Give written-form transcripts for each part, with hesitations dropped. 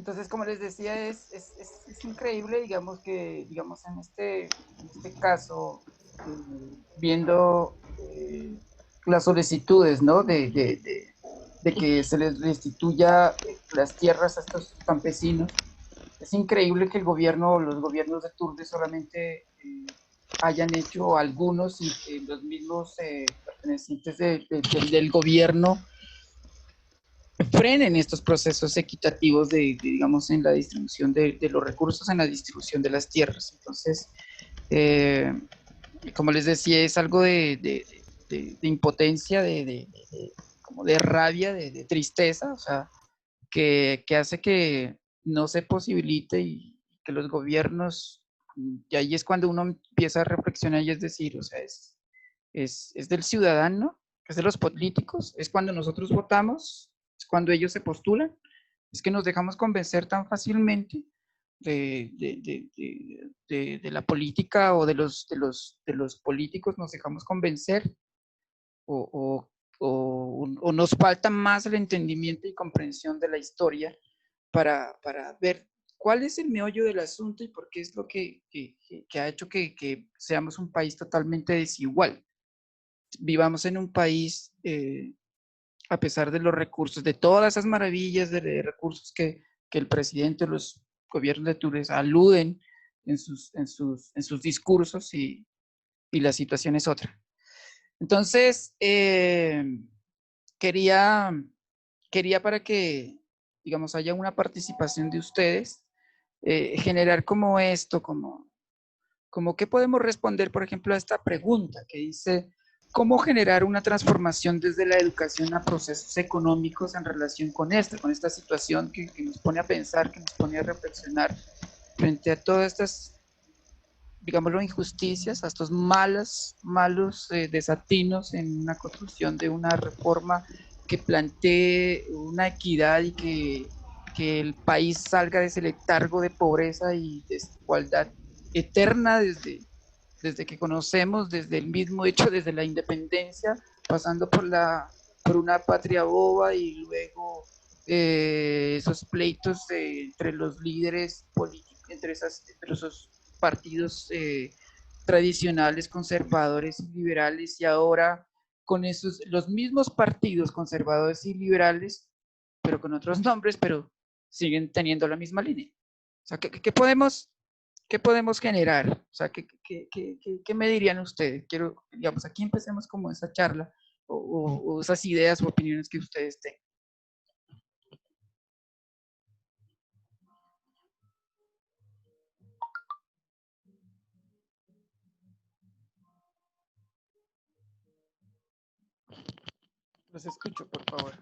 Entonces, como les decía, es increíble, digamos, que, digamos, en este caso, viendo las solicitudes, ¿no? De que se les restituya las tierras a estos campesinos. Es increíble que el gobierno, los gobiernos de turno solamente hayan hecho algunos y que los mismos pertenecientes del gobierno frenen estos procesos equitativos digamos, en la distribución de los recursos, en la distribución de las tierras. Entonces, eh, como les decía, es algo de impotencia, como de rabia, de tristeza, o sea, que hace que no se posibilite y que los gobiernos, y ahí es cuando uno empieza a reflexionar y es decir, o sea, es del ciudadano, es de los políticos, es cuando nosotros votamos, es cuando ellos se postulan, es que nos dejamos convencer tan fácilmente de la política o de los políticos, nos dejamos convencer o, o nos falta más el entendimiento y comprensión de la historia para ver cuál es el meollo del asunto y por qué es lo que ha hecho que seamos un país totalmente desigual. Vivamos en un país, a pesar de los recursos, de todas esas maravillas de recursos que el presidente o los gobiernos de Túnez aluden en sus discursos y la situación es otra. Entonces, quería, quería para que, digamos, haya una participación de ustedes, generar como esto, como qué podemos responder, por ejemplo, a esta pregunta que dice, ¿cómo generar una transformación desde la educación a procesos económicos en relación con esta situación que nos pone a pensar, que nos pone a reflexionar frente a todas estas, digámoslo, injusticias, a estos malos desatinos en una construcción de una reforma que plantee una equidad y que el país salga de ese letargo de pobreza y desigualdad eterna desde que conocemos, desde el mismo hecho, desde la independencia, pasando por una patria boba y luego esos pleitos entre los líderes políticos, entre esos partidos tradicionales, conservadores y liberales, y ahora con esos, los mismos partidos conservadores y liberales, pero con otros nombres, pero siguen teniendo la misma línea. O sea, ¿qué podemos generar? O sea, ¿qué me dirían ustedes? Quiero, digamos, aquí empecemos como esa charla o esas ideas o opiniones que ustedes tengan. Los escucho, por favor.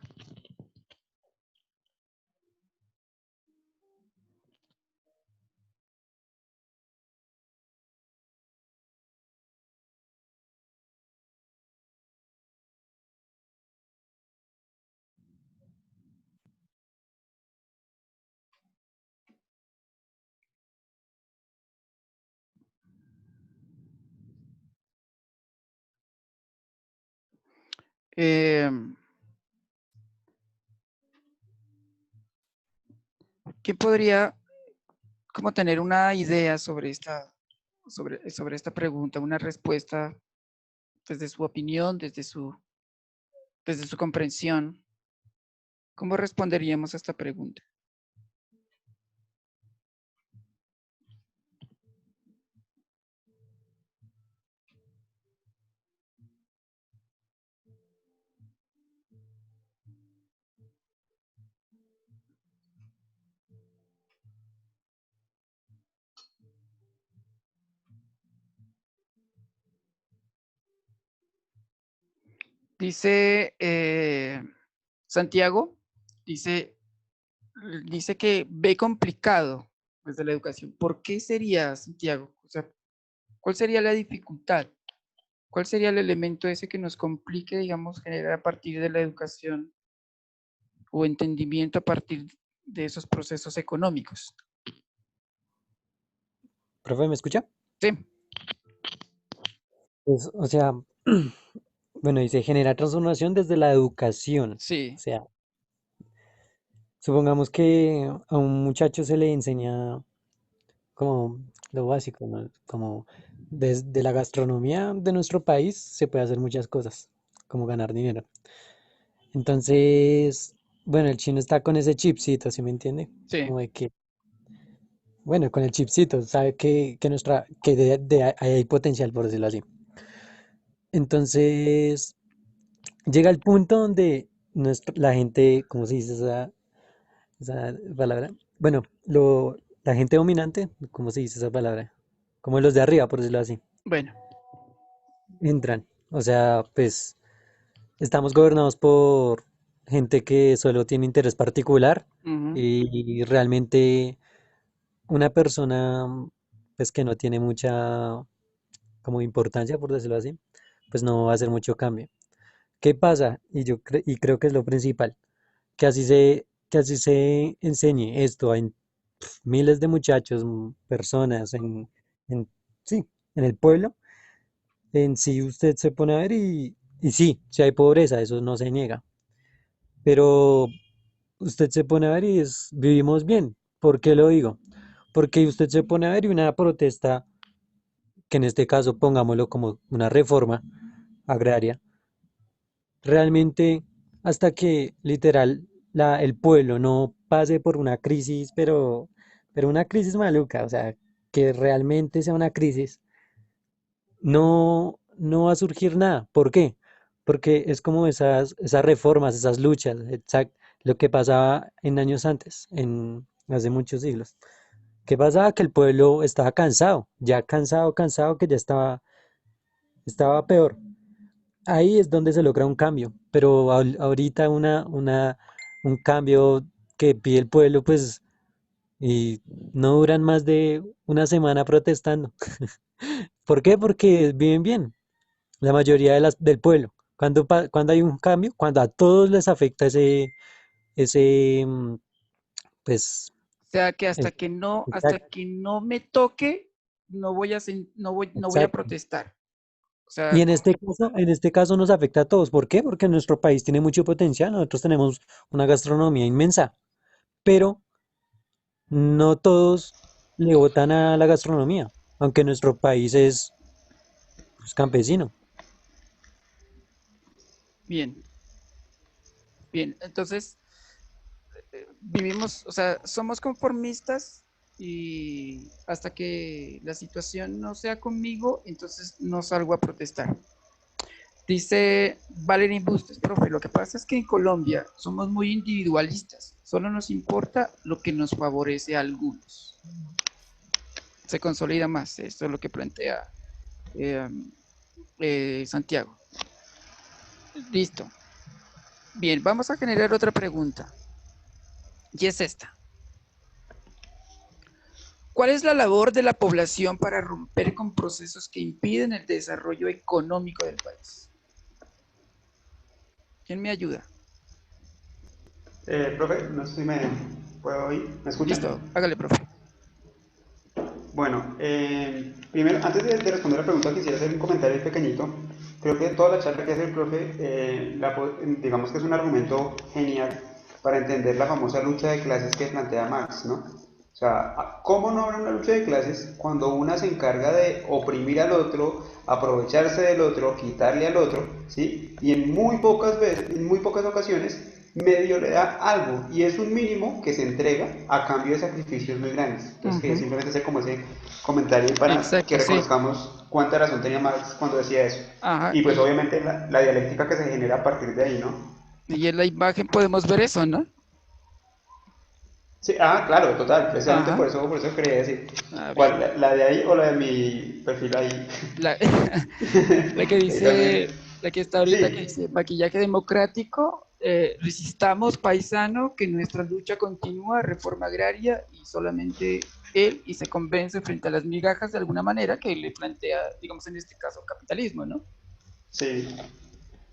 Eh, ¿Quién podría como tener una idea sobre esta pregunta, una respuesta desde su opinión, desde su comprensión? ¿Cómo responderíamos a esta pregunta? Dice Santiago, dice, dice que ve complicado desde la educación. ¿Por qué sería, Santiago? O sea, ¿cuál sería la dificultad? ¿Cuál sería el elemento ese que nos complique, digamos, generar a partir de la educación o entendimiento a partir de esos procesos económicos? Profe, ¿me escucha? Sí, Pues, o sea, bueno, dice, genera transformación desde la educación. O sí, sea, Supongamos que a un muchacho se le enseña como lo básico, ¿no? Como desde la gastronomía de nuestro país se puede hacer muchas cosas, como ganar dinero. Entonces, bueno, el chino está con ese chipcito, ¿sí me entiende? Sí, Como de que, bueno, con el chipcito, sabe que ahí hay potencial, por decirlo así. Entonces, llega el punto donde la gente, ¿cómo se dice esa palabra? Bueno, la gente dominante, ¿cómo se dice esa palabra? Como los de arriba, por decirlo así, bueno. entran. O sea, pues estamos gobernados por gente que solo tiene interés particular Ujú. y realmente una persona pues que no tiene mucha como importancia, por decirlo así, pues no va a hacer mucho cambio. ¿Qué pasa? Y creo que es lo principal, que así se enseñe esto a miles de muchachos, personas en, sí, en el pueblo. En sí usted se pone a ver y sí, si hay pobreza, eso no se niega, pero usted se pone a ver vivimos bien. ¿Por qué lo digo? Porque usted se pone a ver y una protesta, que en este caso pongámoslo como una reforma agraria, realmente hasta que literal el pueblo no pase por una crisis, pero una crisis maluca, o sea, que realmente sea una crisis, no va a surgir nada. ¿Por qué? Porque es como esas reformas, esas luchas, lo que pasaba en años antes, hace muchos siglos. ¿Qué pasaba? Que el pueblo estaba cansado, ya cansado, que ya estaba peor. Ahí es donde se logra un cambio, pero ahorita un cambio que pide el pueblo, pues, y no duran más de una semana protestando. ¿Por qué? Porque viven bien, la mayoría del pueblo. Cuando hay un cambio, cuando a todos les afecta ese, pues, O sea que el- hasta exacto, que no me toque, no voy a exacto. protestar. O Y sea, en este caso nos afecta a todos. ¿Por qué? Porque nuestro país tiene mucho potencial. Nosotros tenemos una gastronomía inmensa, pero no todos le votan a la gastronomía, aunque nuestro país es pues, campesino. bien, bien. Entonces, vivimos, o sea, somos conformistas y hasta que la situación no sea conmigo, entonces no salgo a protestar. Dice Valerie Bustos, profe, lo que pasa es que en Colombia somos muy individualistas, solo nos importa lo que nos favorece a algunos. Se consolida más, esto es lo que plantea eh, Santiago. Listo. Bien, vamos a generar otra pregunta. Y es esta. ¿Cuál es la labor de la población para romper con procesos que impiden el desarrollo económico del país? ¿Quién me ayuda? Profe, no sé si me puedo oír. ¿Me escuchan? Listo, hágale, profe. Bueno, primero, antes de responder la pregunta, quisiera hacer un comentario pequeñito. Creo que toda la charla que hace el profe, digamos que es un argumento genial para entender la famosa lucha de clases que plantea Marx, ¿no? O sea, ¿cómo no habrá una lucha de clases cuando una se encarga de oprimir al otro, aprovecharse del otro, quitarle al otro, ¿sí? Y en muy pocas veces, en muy pocas ocasiones, medio le da algo y es un mínimo que se entrega a cambio de sacrificios muy grandes. Uh Entonces quería -huh. simplemente hacer como ese comentario para que Exacto, sí. reconozcamos cuánta razón tenía Marx cuando decía eso. Ajá, Y pues obviamente la dialéctica que se genera a partir de ahí, ¿no? y en la imagen podemos ver eso, ¿no? Sí, claro, total, precisamente Ajá. por eso quería decir. Ah, bien. ¿Cuál, la de ahí o la de mi perfil ahí? La, la que También, dice, la que está ahorita, que sí, dice maquillaje democrático, resistamos paisano, que nuestra lucha continúa, reforma agraria y solamente él y se convence frente a las migajas de alguna manera que le plantea, digamos en este caso, capitalismo, ¿no? sí.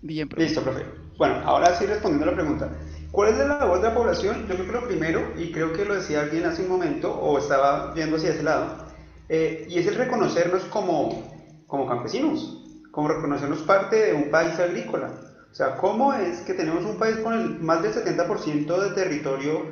Bien, profe. Listo, profe. Bueno, ahora sí respondiendo a la pregunta. ¿Cuál es la labor de la población? Yo creo que lo primero, y creo que lo decía alguien hace un momento, o estaba viendo hacia ese lado, y es el reconocernos como campesinos, como reconocernos parte de un país agrícola. O O sea, ¿cómo es que tenemos un país con más del 70% de territorio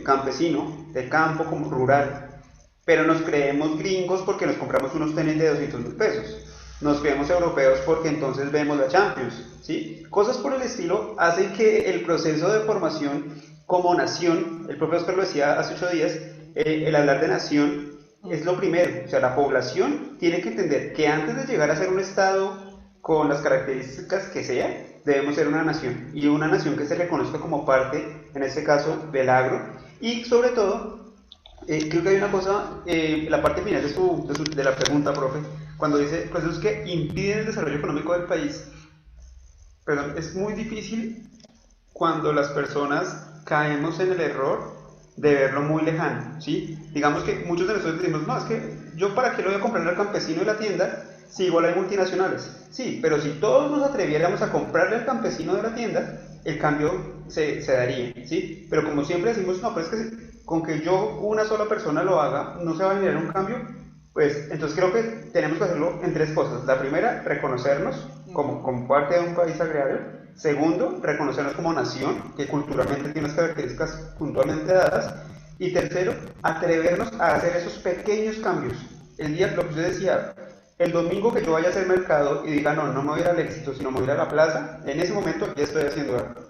campesino, de campo como rural, pero nos creemos gringos porque nos compramos unos tenis de 200.000 pesos? Nos creemos europeos porque entonces vemos la Champions, ¿sí? Cosas por el estilo hacen que el proceso de formación como nación, el propio Oscar lo decía hace 8 días, el hablar de nación es lo primero. O sea, la población tiene que entender que antes de llegar a ser un Estado con las características que sea, debemos ser una nación, y una nación que se reconozca como parte, en este caso, del agro, y sobre todo, creo que hay una cosa, la parte final de la pregunta, profe, cuando dice procesos que impiden el desarrollo económico del país. Perdón, es muy difícil cuando las personas caemos en el error de verlo muy lejano, ¿sí? Digamos que muchos de nosotros decimos, no, es que yo para qué lo voy a comprar al campesino de la tienda si igual hay multinacionales. Sí, pero si todos nos atreviéramos a comprarle al campesino de la tienda, el cambio se daría, ¿sí? Pero como siempre decimos, no, pero es que con que yo, una sola persona lo haga, no se va a generar un cambio. Pues entonces creo que tenemos que hacerlo en tres cosas. La primera, reconocernos como parte de un país agrario. Segundo, reconocernos como nación, que culturalmente tiene unas características puntualmente dadas. Y tercero, atrevernos a hacer esos pequeños cambios. El día, lo que usted decía, el domingo que yo vaya a hacer mercado y diga, no, no me voy a ir al éxito, sino me voy a ir a la plaza, en ese momento ya estoy haciendo algo.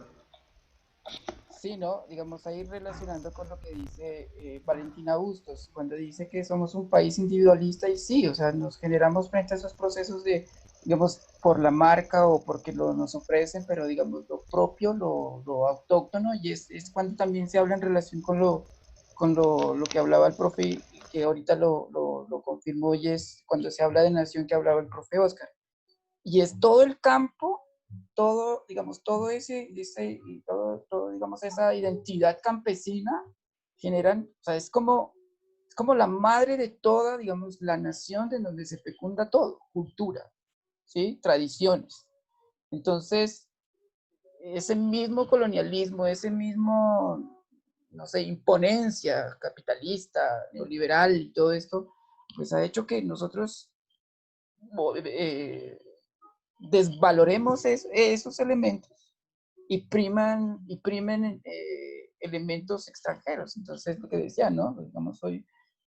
Sí, ¿no? Digamos, ahí relacionando con lo que dice Valentina Bustos, cuando dice que somos un país individualista, y sí, o sea, nos generamos frente a esos procesos de, digamos, por la marca o porque nos ofrecen, pero digamos, lo propio, lo autóctono, y es cuando también se habla en relación con lo que hablaba el profe, que ahorita lo confirmó, y es cuando se habla de nación que hablaba el profe Oscar. Y es todo el campo, todo, digamos, todo, digamos, esa identidad campesina generan, o sea, es como la madre de toda, digamos, la nación de donde se fecunda todo, cultura, ¿sí? Tradiciones. Entonces, ese mismo colonialismo, ese mismo, no sé, imponencia capitalista, neoliberal y todo esto, pues ha hecho que nosotros eh, desvaloremos esos elementos y primen elementos extranjeros. Entonces, lo que decía, ¿no? Digamos,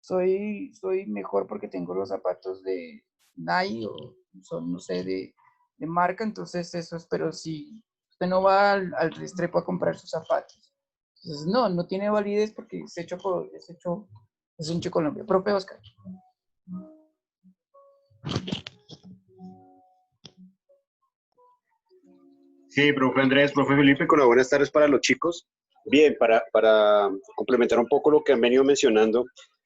soy mejor porque tengo los zapatos de Nike o son, no sé, de marca, entonces eso es, pero si usted no va al Restrepo a comprar sus zapatos, entonces no tiene validez porque es hecho en Colombia. Propio Oscar. Sí, profe Andrés, profe Felipe, con las buenas tardes para los chicos. Bien, para complementar un poco lo que han venido mencionando,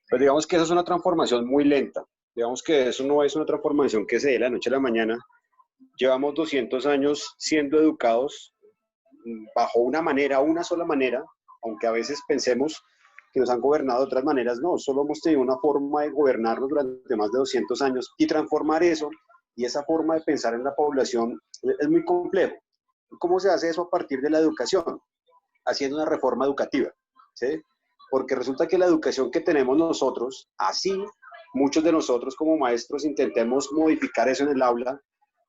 pues digamos que esa es una transformación muy lenta. Digamos que eso no es una transformación que se dé de la noche a la mañana. Llevamos 200 años siendo educados bajo una sola manera, aunque a veces pensemos que nos han gobernado de otras maneras, no, solo hemos tenido una forma de gobernarnos durante más de 200 años y transformar eso y esa forma de pensar en la población es muy complejo. ¿Cómo se hace eso a partir de la educación? Haciendo una reforma educativa, ¿sí? Porque resulta que la educación que tenemos nosotros, así muchos de nosotros como maestros intentemos modificar eso en el aula,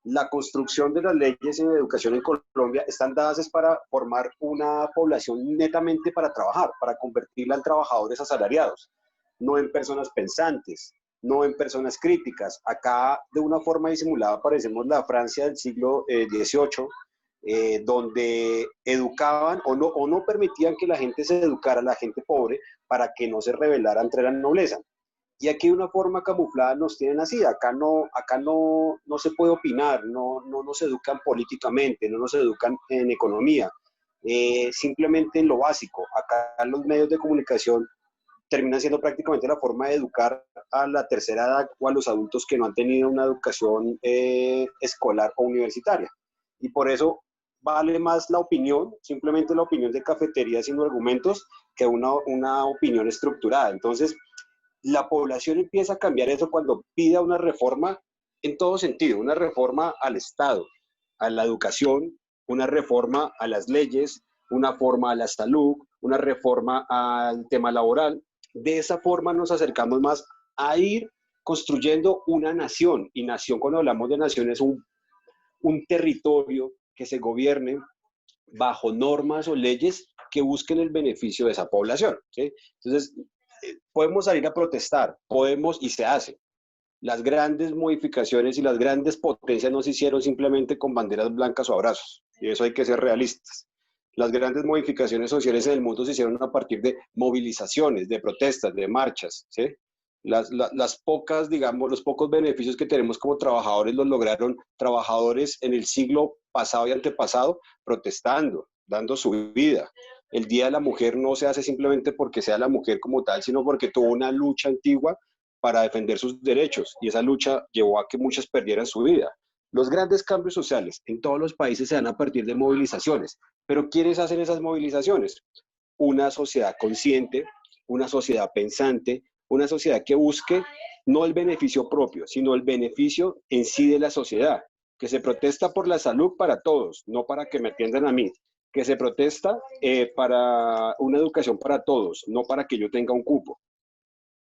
la construcción de las leyes en educación en Colombia están dadas es para formar una población netamente para trabajar, para convertirla en trabajadores asalariados, no en personas pensantes, no en personas críticas. Acá, de una forma disimulada, parecemos la Francia del siglo XVIII, donde educaban o no permitían que la gente se educara, la gente pobre, para que no se rebelara entre la nobleza. Y aquí de una forma camuflada nos tienen así, acá no se puede opinar, no nos educan políticamente, no nos educan en economía, simplemente en lo básico. Acá los medios de comunicación terminan siendo prácticamente la forma de educar a la tercera edad o a los adultos que no han tenido una educación escolar o universitaria. Y por eso vale más la opinión, simplemente la opinión de cafetería sin argumentos, que una opinión estructurada. Entonces, la población empieza a cambiar eso cuando pida una reforma en todo sentido, una reforma al Estado, a la educación, una reforma a las leyes, una reforma a la salud, una reforma al tema laboral. De esa forma nos acercamos más a ir construyendo una nación, y nación, cuando hablamos de nación, es un territorio que se gobierne bajo normas o leyes que busquen el beneficio de esa población, ¿sí? Entonces, podemos salir a protestar, podemos y se hace. Las grandes modificaciones y las grandes potencias no se hicieron simplemente con banderas blancas o abrazos, y eso hay que ser realistas. Las grandes modificaciones sociales en el mundo se hicieron a partir de movilizaciones, de protestas, de marchas, ¿sí? Las pocas, digamos, los pocos beneficios que tenemos como trabajadores los lograron trabajadores en el siglo pasado y antepasado protestando, dando su vida. El Día de la Mujer no se hace simplemente porque sea la mujer como tal, sino porque tuvo una lucha antigua para defender sus derechos y esa lucha llevó a que muchas perdieran su vida. Los grandes cambios sociales en todos los países se dan a partir de movilizaciones, pero ¿quiénes hacen esas movilizaciones? Una sociedad consciente, una sociedad pensante, una sociedad que busque no el beneficio propio, sino el beneficio en sí de la sociedad, que se protesta por la salud para todos, no para que me atiendan a mí, que se protesta para una educación para todos, no para que yo tenga un cupo.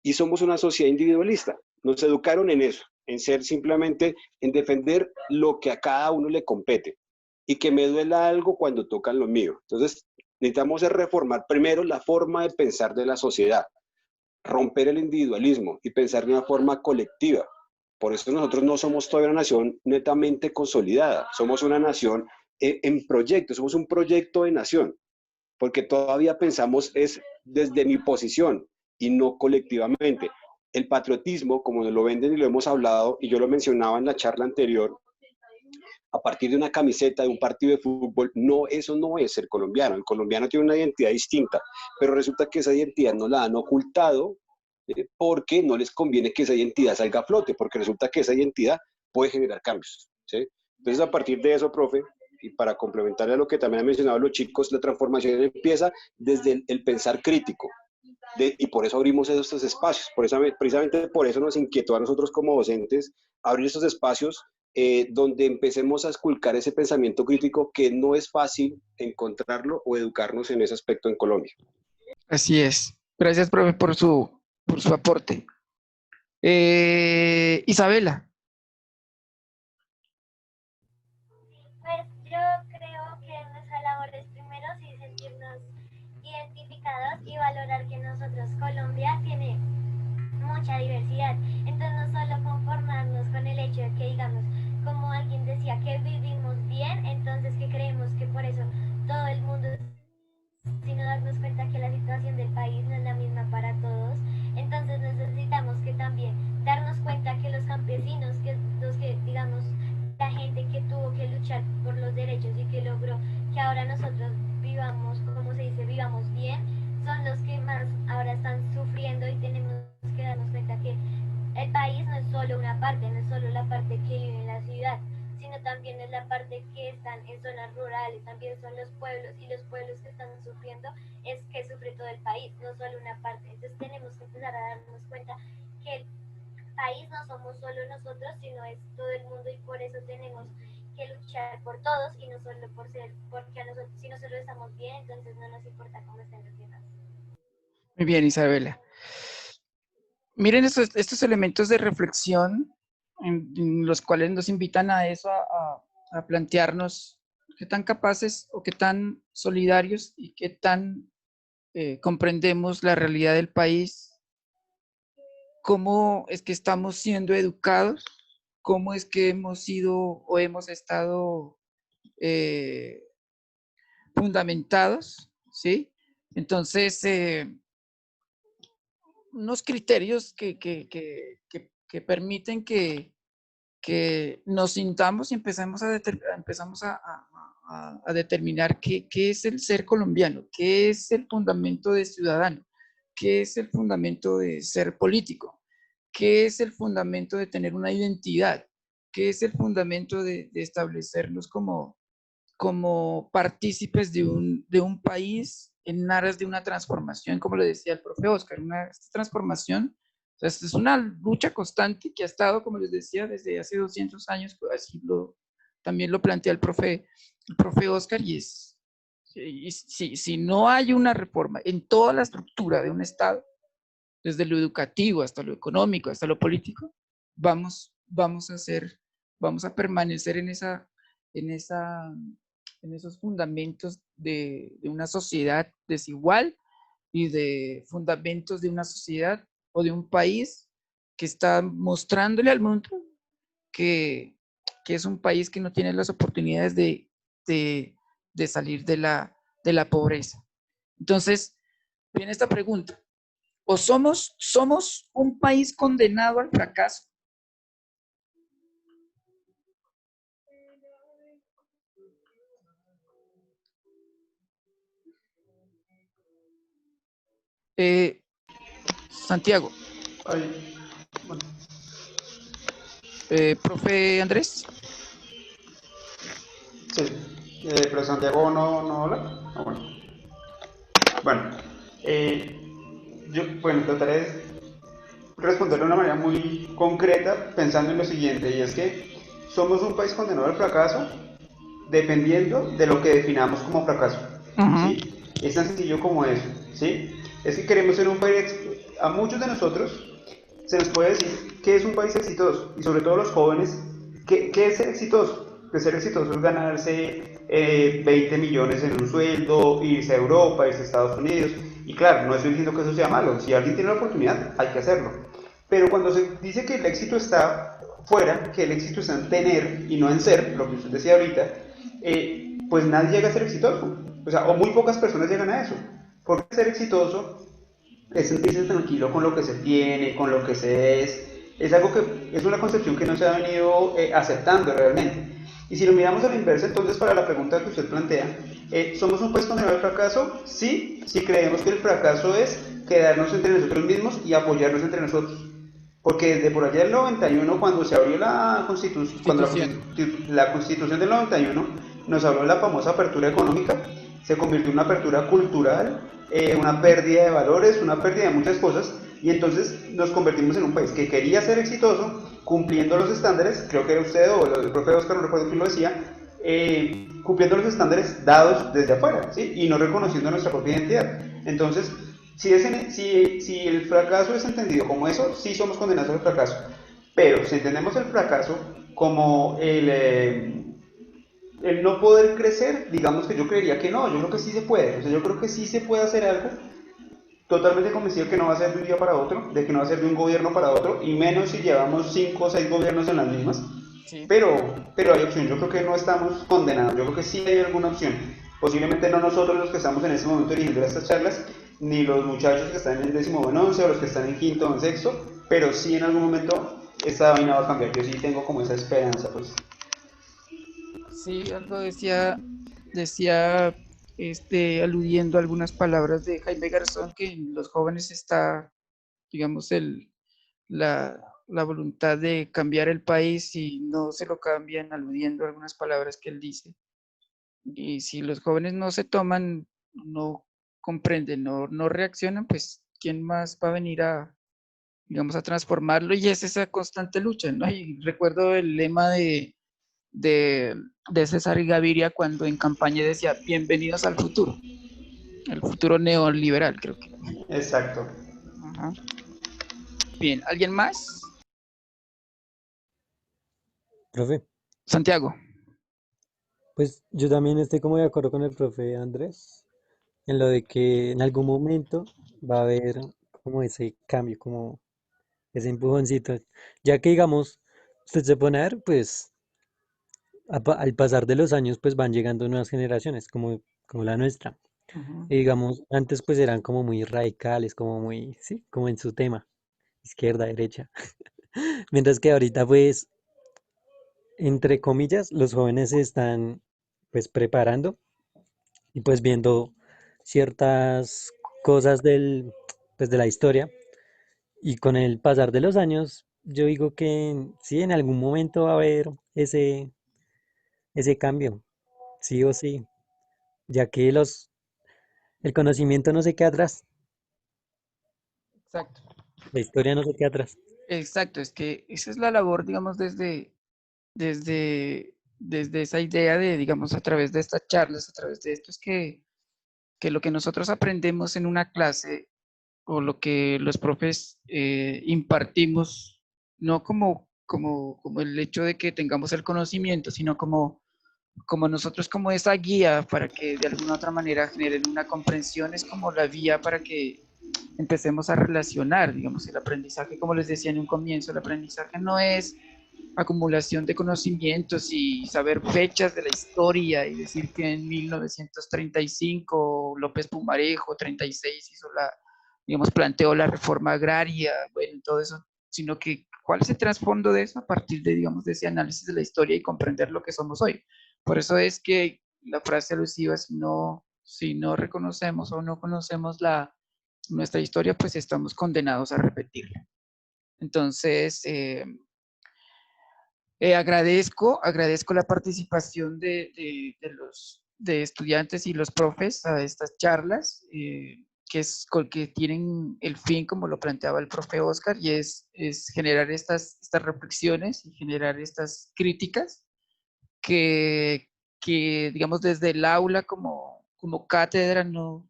Y somos una sociedad individualista. Nos educaron en eso, en ser simplemente, en defender lo que a cada uno le compete y que me duela algo cuando tocan lo mío. Entonces, necesitamos reformar primero la forma de pensar de la sociedad, romper el individualismo y pensar de una forma colectiva. Por eso nosotros no somos todavía una nación netamente consolidada, somos una nación en proyecto, somos un proyecto de nación, porque todavía pensamos es desde mi posición y no colectivamente. El patriotismo, como nos lo venden y lo hemos hablado, y yo lo mencionaba en la charla anterior, a partir de una camiseta de un partido de fútbol, no, eso no es ser colombiano. El colombiano tiene una identidad distinta, pero resulta que esa identidad no la han ocultado porque no les conviene que esa identidad salga a flote, porque resulta que esa identidad puede generar cambios, ¿sí? Entonces, a partir de eso, profe, y para complementar a lo que también han mencionado los chicos, la transformación empieza desde el pensar crítico. Y por eso abrimos estos espacios, precisamente por eso nos inquietó a nosotros como docentes abrir estos espacios donde empecemos a esculcar ese pensamiento crítico que no es fácil encontrarlo o educarnos en ese aspecto en Colombia. Así es. Gracias, profe, por su aporte. Isabela. Pues yo creo que nuestra labor es primero sí sentirnos identificados y valorar que nosotros, Colombia, tiene mucha diversidad. Entonces no solo conformarnos con el hecho de que digamos, como alguien decía, que vivimos bien, entonces que creemos que por eso todo el mundo, sino darnos cuenta que la situación del país no es la misma para todos. Entonces necesitamos que también darnos cuenta que los campesinos, que los que digamos, la gente que tuvo que luchar por los derechos y que logró que ahora nosotros vivamos, como se dice, vivamos bien, son los que más ahora están sufriendo y tenemos que darnos cuenta que el país no es solo una parte, no es solo la parte que vive en la ciudad, sino también es la parte que están en zonas rurales, también son los pueblos, y los pueblos que están sufriendo es que sufre todo el país, no solo una parte. Entonces tenemos que empezar a darnos cuenta que el país no somos solo nosotros, sino es todo el mundo, y por eso tenemos que luchar por todos y no solo por ser, porque a nosotros, si nosotros estamos bien, entonces no nos importa cómo estén los demás. Muy bien, Isabela. Miren estos elementos de reflexión en los cuales nos invitan a eso, a plantearnos qué tan capaces o qué tan solidarios y qué tan comprendemos la realidad del país, cómo es que estamos siendo educados, cómo es que hemos sido o hemos estado fundamentados, ¿sí? Entonces, unos criterios que permiten que nos sintamos y empezamos a determinar qué es el ser colombiano, qué es el fundamento de ciudadano, qué es el fundamento de ser político, qué es el fundamento de tener una identidad, qué es el fundamento de establecernos como partícipes de un país en aras de una transformación, como le decía el profe Oscar, esta transformación. Entonces, es una lucha constante que ha estado, como les decía, desde hace 200 años, así también lo plantea el profe Oscar, y si no hay una reforma en toda la estructura de un Estado, desde lo educativo hasta lo económico, hasta lo político, vamos a permanecer en esa en esos fundamentos de una sociedad desigual y de fundamentos de una sociedad o de un país que está mostrándole al mundo que, que es un país que no tiene las oportunidades de salir de la pobreza. Entonces, viene esta pregunta. ¿O somos un país condenado al fracaso? Santiago, Ay, bueno, profe Andrés. sí. Pero Santiago no habla. Ah, bueno. Bueno, yo bueno, trataré de responder de una manera muy concreta pensando en lo siguiente, y es que somos un país condenado al fracaso dependiendo de lo que definamos como fracaso, Ajá. ¿sí? Es tan sencillo como eso, ¿sí? Es que queremos ser un país, a muchos de nosotros se nos puede decir qué es un país exitoso, y sobre todo los jóvenes, qué es ser exitoso. Que ser exitoso es ganarse 20 millones en un sueldo, irse a Europa, irse a Estados Unidos, y claro, no estoy diciendo que eso sea malo, si alguien tiene la oportunidad, hay que hacerlo. Pero cuando se dice que el éxito está fuera, que el éxito está en tener y no en ser, lo que usted decía ahorita, pues nadie llega a ser exitoso. O sea, o muy pocas personas llegan a eso. Porque ser exitoso es sentirse tranquilo con lo que se tiene, con lo que se es algo que es una concepción que no se ha venido aceptando realmente. Y si lo miramos a la inversa, entonces para la pregunta que usted plantea, ¿somos un país condenado al fracaso? Sí, si creemos que el fracaso es quedarnos entre nosotros mismos y apoyarnos entre nosotros. Porque desde por allá del 91, cuando se abrió la constitución, Constitución. la constitución del 91 nos habló de la famosa apertura económica, se convirtió en una apertura cultural, una pérdida de valores, una pérdida de muchas cosas, y entonces nos convertimos en un país que quería ser exitoso, cumpliendo los estándares, creo que era usted o el profe Oscar, no recuerdo quién lo decía, cumpliendo los estándares dados desde afuera, ¿sí? Y no reconociendo nuestra propia identidad. Entonces, si el fracaso es entendido como eso, sí somos condenados al fracaso. Pero si entendemos el fracaso como el no poder crecer, digamos que yo creería que no, yo creo que sí se puede. O sea, yo creo que sí se puede hacer algo. Totalmente convencido que no va a ser de un día para otro, de que no va a ser de un gobierno para otro, y menos si llevamos 5 o 6 gobiernos en las mismas. Sí. Pero hay opción, yo creo que no estamos condenados, yo creo que sí hay alguna opción. Posiblemente no nosotros los que estamos en este momento dirigiendo estas charlas, ni los muchachos que están en el 10º o 11 o los que están en quinto o en sexto, pero sí en algún momento esta vaina va a cambiar. Yo sí tengo como esa esperanza, pues. Sí, algo decía aludiendo a algunas palabras de Jaime Garzón, que en los jóvenes está, digamos, la voluntad de cambiar el país y no se lo cambian, aludiendo a algunas palabras que él dice. Y si los jóvenes no se toman, no comprenden, no reaccionan, pues ¿quién más va a venir a, digamos, a transformarlo? Y es esa constante lucha, ¿no? Y recuerdo el lema de, de César Gaviria cuando en campaña decía, bienvenidos al futuro, el futuro neoliberal, creo que. Exacto. Ajá. Bien, ¿alguien más? Profe, Santiago. pues yo también estoy como de acuerdo con el profe Andrés en lo de que en algún momento va a haber como ese cambio, como ese empujoncito, ya que digamos, usted se pone a ver, pues al pasar de los años, pues van llegando nuevas generaciones, como la nuestra. Ujú. Y digamos, antes pues eran como muy radicales, como muy, sí, como en su tema, izquierda, derecha. Mientras que ahorita pues, entre comillas, los jóvenes se están pues preparando y pues viendo ciertas cosas pues, de la historia. Y con el pasar de los años, yo digo que sí, en algún momento va a haber ese cambio, sí o sí, ya que el conocimiento no se queda atrás, Exacto. la historia no se queda atrás. Exacto, es que esa es la labor, digamos, desde esa idea de, digamos, a través de estas charlas, a través de esto, es que lo que nosotros aprendemos en una clase o lo que los profes impartimos, no como el hecho de que tengamos el conocimiento, sino como como nosotros como esa guía para que de alguna otra manera generen una comprensión, es como la vía para que empecemos a relacionar, digamos, el aprendizaje, como les decía en un comienzo, el aprendizaje no es acumulación de conocimientos y saber fechas de la historia y decir que en 1935 López Pumarejo, 36, hizo digamos, planteó la reforma agraria, bueno, todo eso, sino que cuál es el trasfondo de eso a partir de, digamos, de ese análisis de la historia y comprender lo que somos hoy. Por eso es que la frase alusiva, si no reconocemos o no conocemos nuestra historia, pues estamos condenados a repetirla. Entonces, agradezco la participación de estudiantes y los profes a estas charlas, que tienen el fin, como lo planteaba el profe Oscar, y es generar estas reflexiones y generar estas críticas que, digamos, desde el aula como cátedra no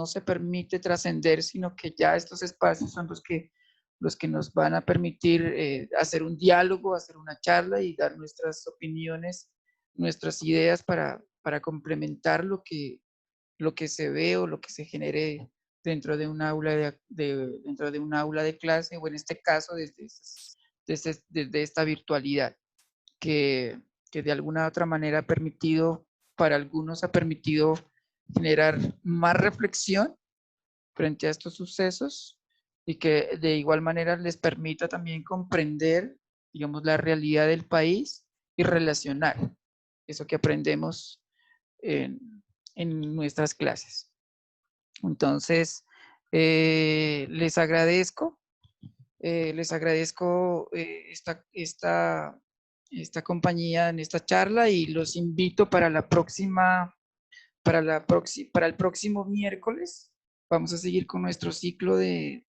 se permite trascender, sino que ya estos espacios son los que nos van a permitir hacer un diálogo, hacer una charla y dar nuestras opiniones, nuestras ideas para complementar lo que se ve o lo que se genere dentro de un aula dentro de un aula de clase, o en este caso desde esta virtualidad que, que de alguna otra manera ha permitido, para algunos ha permitido generar más reflexión frente a estos sucesos, y que de igual manera les permita también comprender, digamos, la realidad del país y relacionar eso que aprendemos en nuestras clases. Entonces, les agradezco esta compañía en esta charla, y los invito para la próxima, para el próximo miércoles. Vamos a seguir con nuestro ciclo de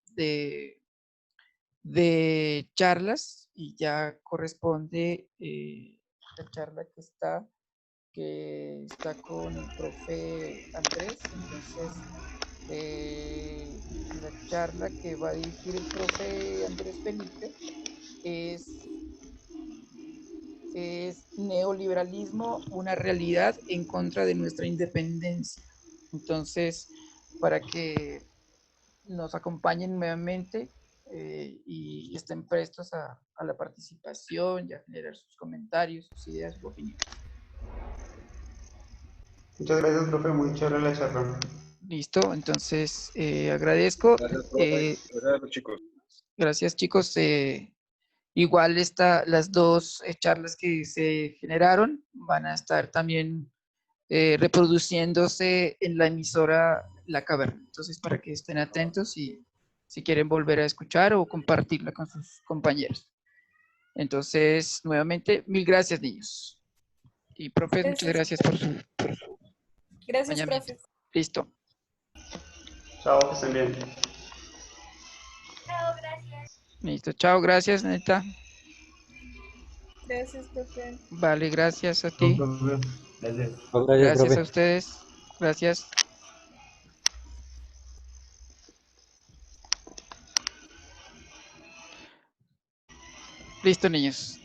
charlas, y ya corresponde la charla que está con el profe Andrés. Entonces, la charla que va a dirigir el profe Andrés Felipe es neoliberalismo, una realidad en contra de nuestra independencia. Entonces, para que nos acompañen nuevamente y estén prestos a la participación y a generar sus comentarios, sus ideas, sus opiniones. Muchas gracias, profe, muy chévere la charla. Listo, entonces agradezco. Gracias, profe. Gracias a los chicos. Gracias, chicos. Igual las dos charlas que se generaron van a estar también reproduciéndose en la emisora La Caverna. Entonces, para que estén atentos y si quieren volver a escuchar o compartirla con sus compañeros. Entonces, nuevamente, mil gracias, niños. Y profes, muchas gracias por su Gracias, acompañamiento. profe. Listo. Chao, que estén bien. Chao, gracias. Listo. Chao, gracias, neta. Gracias, profe. Vale, gracias a No, ti. profe. Gracias. Gracias, Gracias profe. a ustedes. Gracias. Listo, niños.